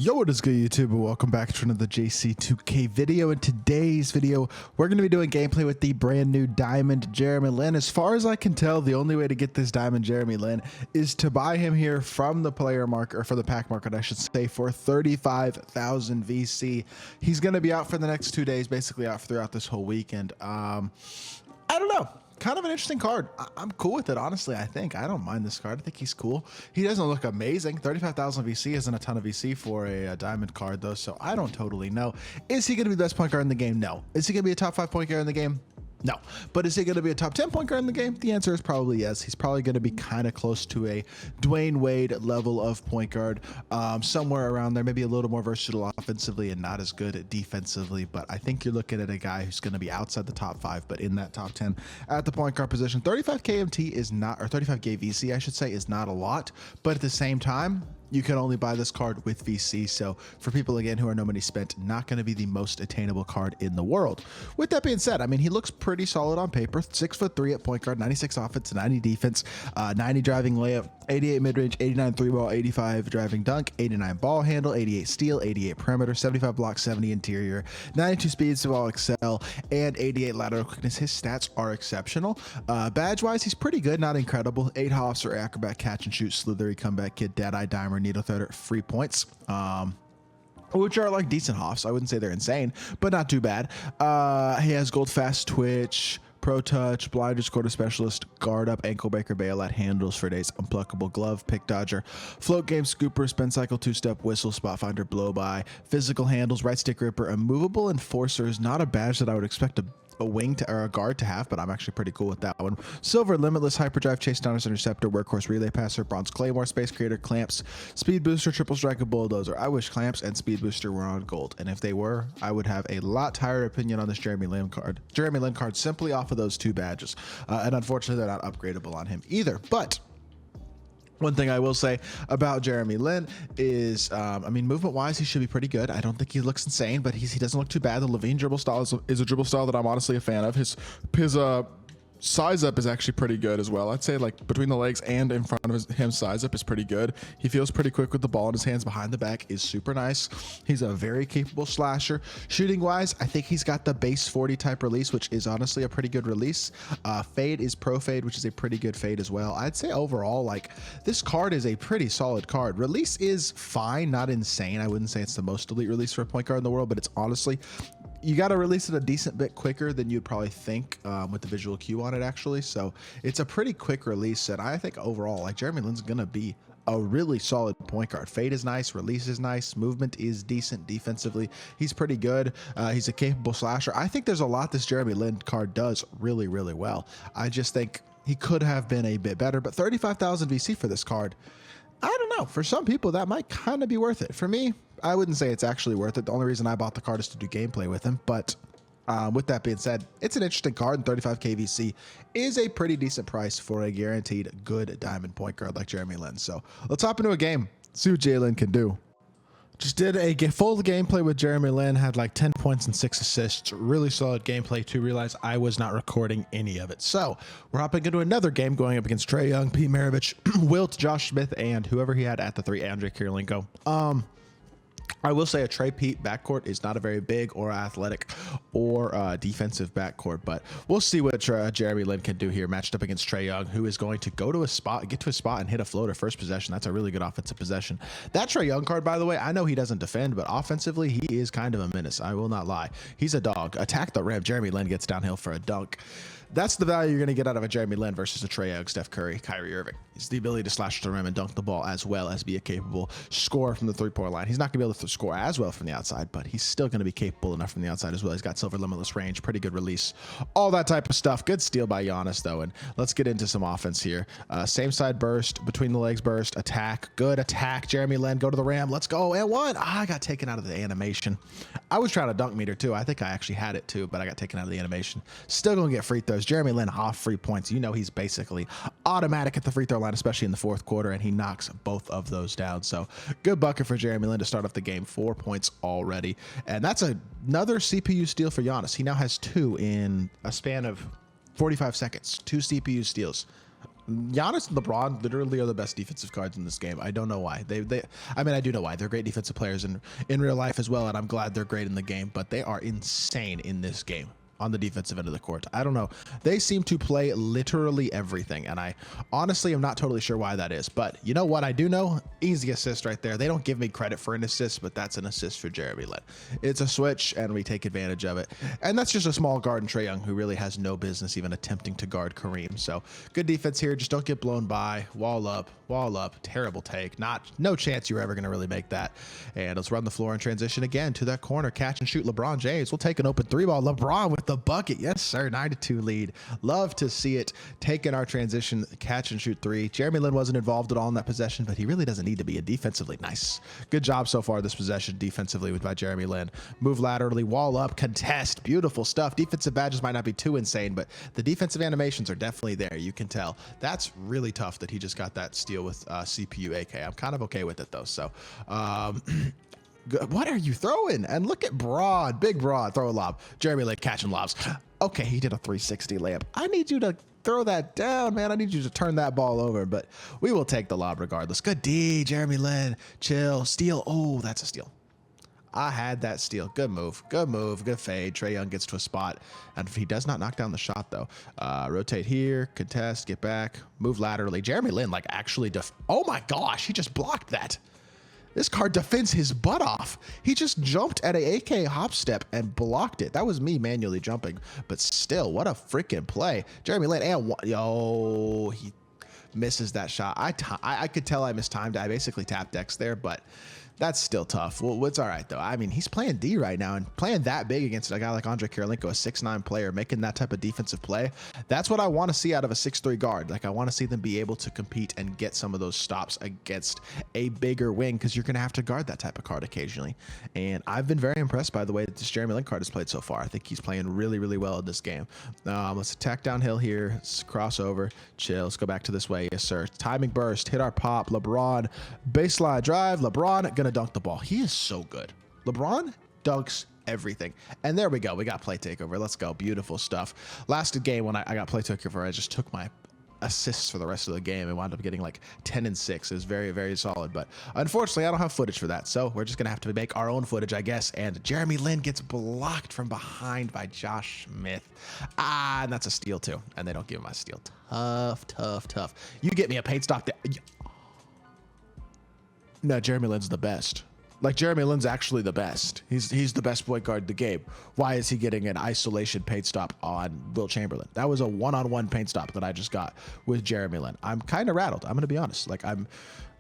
Yo, what is good, YouTube, and welcome back to another JC2K video. In today's video, we're going to be doing gameplay with the brand new Diamond Jeremy Lin. As far as I can tell, the only way to get this Diamond Jeremy Lin is to buy him here from the player market, or from the pack market, I should say, for 35,000 VC. He's going to be out for the next 2 days, basically out throughout this whole weekend. I don't know. Kind of an interesting card. I'm cool with it, honestly. I don't mind this card. I think he's cool. He doesn't look amazing. 35,000 VC isn't a ton of VC for a diamond card, though, so I don't totally know. Is he going to be the best point guard in the game? No. Is he going to be a top 5 point guard in the game? No. But is he going to be a top 10 point guard in the game? The answer is probably yes. He's probably going to be kind of close to a Dwayne Wade level of point guard, somewhere around there, maybe a little more versatile offensively and not as good defensively. But I think you're looking at a guy who's going to be outside the top 5, but in that top 10 at the point guard position. 35 KMT is not, or 35 K VC, I should say, is not a lot. But at the same time, you can only buy this card with VC. So for people, again, who are no money spent, not going to be the most attainable card in the world. With that being said, I mean, he looks pretty solid on paper. 6'3" at point guard, 96 offense, 90 defense, 90 driving layup, 88 mid-range, 89 3-ball, 85 driving dunk, 89 ball handle, 88 steal, 88 perimeter, 75 block, 70 interior, 92 speed, so all excel, and 88 lateral quickness. His stats are exceptional. Badge-wise, he's pretty good, not incredible. 8 hops or acrobat, catch and shoot, slithery, comeback kid, dead-eye, dimer, needle threader, free points, which are like decent hops. I wouldn't say they're insane, but not too bad. He has gold fast twitch, pro touch, blinders, quarter specialist, guard up, ankle breaker, bailout, handles for days, unpluckable glove, pick dodger, float game, scooper, spin cycle, 2-step, whistle, spot finder, blow by, physical handles, right stick ripper, immovable enforcer is not a badge that I would expect a wing to, or a guard to have, but I'm actually pretty cool with that one. Silver, limitless, hyperdrive, chase downers, interceptor, workhorse, relay passer, bronze, claymore, space creator, clamps, speed booster, triple strike, and bulldozer. I wish clamps and speed booster were on gold, and if they were, I would have a lot higher opinion on this Jeremy Lin card simply off of those 2 badges, and unfortunately they're not upgradable on him either. But one thing I will say about Jeremy Lin is, I mean, movement-wise, he should be pretty good. I don't think he looks insane, but he doesn't look too bad. The Levine dribble style is a dribble style that I'm honestly a fan of. His size up is actually pretty good as well. I'd say like between the legs and in front of him, size up is pretty good. He feels pretty quick with the ball in his hands. Behind the back is super nice. He's a very capable slasher. Shooting wise, I think he's got the base 40 type release, which is honestly a pretty good release. Fade is pro fade, which is a pretty good fade as well. I'd say overall, like, this card is a pretty solid card. Release is fine, not insane. I wouldn't say it's the most elite release for a point guard in the world, but it's honestly, you got to release it a decent bit quicker than you'd probably think, with the visual cue on it, actually. So it's a pretty quick release, and I think overall, like, Jeremy Lin's gonna be a really solid point guard. Fade is nice, release is nice, movement is decent defensively. He's pretty good. He's a capable slasher. I think there's a lot this Jeremy Lin card does really, really well. I just think he could have been a bit better, but 35,000 VC for this card, I don't know. For some people, that might kind of be worth it. For me, I wouldn't say it's actually worth it. The only reason I bought the card is to do gameplay with him. But with that being said, it's an interesting card, and 35 KVC is a pretty decent price for a guaranteed good diamond point guard like Jeremy Lin. So let's hop into a game, see what Jalen can do. Just did a full gameplay with Jeremy Lin, had like 10 points and 6 assists. Really solid gameplay to realize I was not recording any of it. So we're hopping into another game going up against Trae Young, Pete Maravich, Wilt, Josh Smith, and whoever he had at the 3, Andre Kirilenko. I will say a Trae Pete backcourt is not a very big or athletic or defensive backcourt, but we'll see what Jeremy Lin can do here, matched up against Trae Young, who is going to go to a spot, get to a spot, and hit a floater first possession. That's a really good offensive possession. That Trae Young card, by the way, I know he doesn't defend, but offensively, he is kind of a menace. I will not lie. He's a dog. Attack the rim. Jeremy Lin gets downhill for a dunk. That's the value you're going to get out of a Jeremy Lin versus a Trae Young, Steph Curry, Kyrie Irving. It's the ability to slash to the rim and dunk the ball, as well as be a capable scorer from the 3-point line. He's not going to be able to score as well from the outside, but he's still going to be capable enough from the outside as well. He's got silver limitless range, pretty good release, all that type of stuff. Good steal by Giannis, though, and let's get into some offense here. Same side burst, between the legs burst, attack, good attack. Jeremy Lin, go to the ram. Let's go, and one. I got taken out of the animation. I was trying to dunk meter, too. I think I actually had it, too, but I got taken out of the animation. Still going to get free throws. Jeremy Lin off free points. You know he's basically automatic at the free throw line, especially in the 4th quarter, and he knocks both of those down. So good bucket for Jeremy Lin to start off the game. 4 points already, and that's another CPU steal for Giannis. He now has 2 in a span of 45 seconds. 2 CPU steals. Giannis and LeBron literally are the best defensive cards in this game. I don't know why. I mean, I do know why. They're great defensive players in real life as well, and I'm glad they're great in the game, but they are insane in this game on the defensive end of the court. I don't know. They seem to play literally everything, and I honestly am not totally sure why that is. But you know what I do know? Easy assist right there. They don't give me credit for an assist, but that's an assist for Jeremy Lin. It's a switch, and we take advantage of it. And that's just a small guard in Trae Young, who really has no business even attempting to guard Kareem. So good defense here. Just don't get blown by. Wall up. Terrible take. No chance you're ever going to really make that. And let's run the floor and transition again to that corner. Catch and shoot LeBron James. We'll take an open 3-ball. LeBron with the bucket. Yes, sir. 9-2 lead. Love to see it. Taking our transition, catch and shoot 3. Jeremy Lin wasn't involved at all in that possession, but he really doesn't need to be. Defensively, nice. Good job so far this possession defensively by Jeremy Lin. Move laterally, wall up, contest. Beautiful stuff. Defensive badges might not be too insane, but the defensive animations are definitely there. You can tell. That's really tough that he just got that steal with CPU AK. I'm kind of okay with it though. So, what are you throwing? And look at Broad, big Broad, throw a lob. Jeremy Lin catching lobs. Okay, he did a 360 layup. I need you to throw that down, man. I need you to turn that ball over, but we will take the lob regardless. Good D, Jeremy Lin. Chill, steal. Oh, that's a steal. I had that steal. Good move. Good fade. Trae Young gets to a spot, and he does not knock down the shot though. Rotate here, contest, get back, move laterally. Jeremy Lin like actually oh my gosh, he just blocked that. This card defends his butt off. He just jumped at a AK hop step and blocked it. That was me manually jumping, but still, what a freaking play. Jeremy Lin, and yo, he misses that shot. I could tell I mistimed. I basically tapped X there, but that's still tough. Well, it's all right though. I mean, he's playing D right now, and playing that big against a guy like Andre Kirilenko, a 6'9" player, making that type of defensive play. That's what I want to see out of a 6'3" guard. Like, I want to see them be able to compete and get some of those stops against a bigger wing, because you're going to have to guard that type of card occasionally. And I've been very impressed by the way that this Jeremy Lin card has played so far. I think he's playing really, really well in this game. Let's attack downhill here. Let's cross over. Chill. Let's go back to this way. Yes, sir. Timing burst. Hit our pop. LeBron. Baseline drive. LeBron gonna dunk the ball. He is so good. LeBron dunks everything. And there we go. We got play takeover. Let's go. Beautiful stuff. Last game when I got play takeover, I just took my assists for the rest of the game and wound up getting like 10 and 6. It was very, very solid, but unfortunately I don't have footage for that, so we're just gonna have to make our own footage, I guess. And Jeremy Lin gets blocked from behind by Josh Smith. And that's a steal too, and they don't give him a steal. Tough. You get me a paint stop there. No, Jeremy Lin's the best. Like, Jeremy Lin's actually the best. He's the best point guard in the game. Why is he getting an isolation paint stop on Will Chamberlain? That was a one-on-one paint stop that I just got with Jeremy Lin. I'm kind of rattled. I'm going to be honest. Like, I'm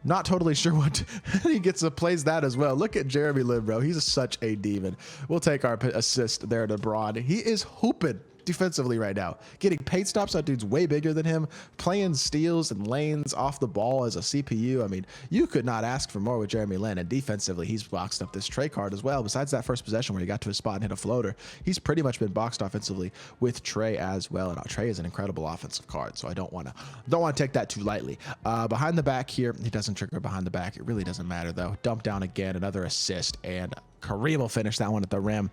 not totally sure what he plays that as well. Look at Jeremy Lin, bro. He's such a demon. We'll take our assist there to Braun. He is hooping defensively right now, getting paint stops. That dude's way bigger than him, playing steals and lanes off the ball as a CPU. I mean, you could not ask for more with Jeremy Lin. And defensively, he's boxed up this Trae card as well. Besides that first possession where he got to his spot and hit a floater, he's pretty much been boxed offensively with Trae as well. And Trae is an incredible offensive card, so I don't want to take that too lightly. Behind the back here, he doesn't trigger behind the back. It really doesn't matter though. Dump down again, another assist, and Kareem will finish that one at the rim.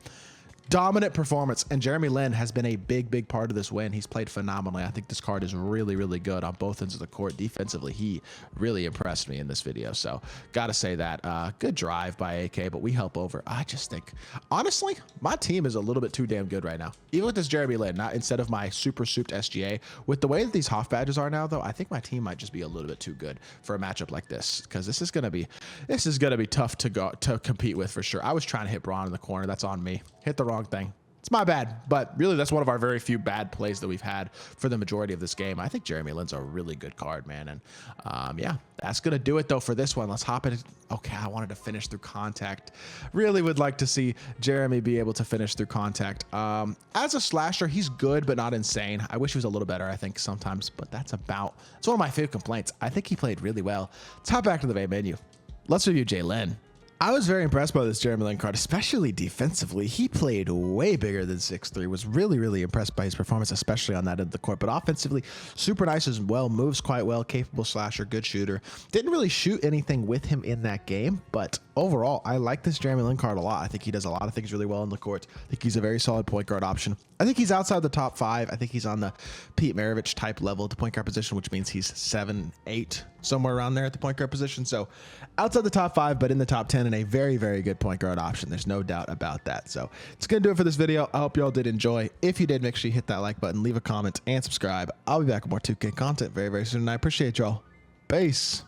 Dominant performance, and Jeremy Lin has been a big part of this win. He's played phenomenally. I think this card is really good on both ends of the court. Defensively, he really impressed me in this video, so gotta say that. Good drive by AK, but we help over. I just think, honestly, my team is a little bit too damn good right now. Even with this Jeremy Lin, instead of my super souped SGA. With the way that these Hoff badges are now, though, I think my team might just be a little bit too good for a matchup like this, because this is gonna be tough to compete with for sure. I was trying to hit Braun in the corner. That's on me. Hit the wrong thing. It's my bad, but really that's one of our very few bad plays that we've had for the majority of this game. I think Jeremy Lin's a really good card, man. And yeah, that's gonna do it though for this one. Let's hop in. Okay, I wanted to finish through contact. Really would like to see Jeremy be able to finish through contact. As a slasher, he's good but not insane. I wish he was a little better, I think, sometimes, but it's one of my favorite complaints. I think he played really well. Let's hop back to the main menu. Let's review J Lin. I was very impressed by this Jeremy Lin card, especially defensively. He played way bigger than 6'3", was really impressed by his performance, especially on that end of the court. But offensively, super nice as well, moves quite well, capable slasher, good shooter. Didn't really shoot anything with him in that game, but overall, I like this Jeremy Lin card a lot. I think he does a lot of things really well on the court. I think he's a very solid point guard option. I think he's outside the top 5. I think he's on the Pete Maravich type level at the point guard position, which means he's 7, 8, somewhere around there at the point guard position. So outside the top 5, but in the top 10 and a very good point guard option. There's no doubt about that. So it's going to do it for this video. I hope y'all did enjoy. If you did, make sure you hit that like button, leave a comment, and subscribe. I'll be back with more 2K content very soon, and I appreciate y'all. Peace.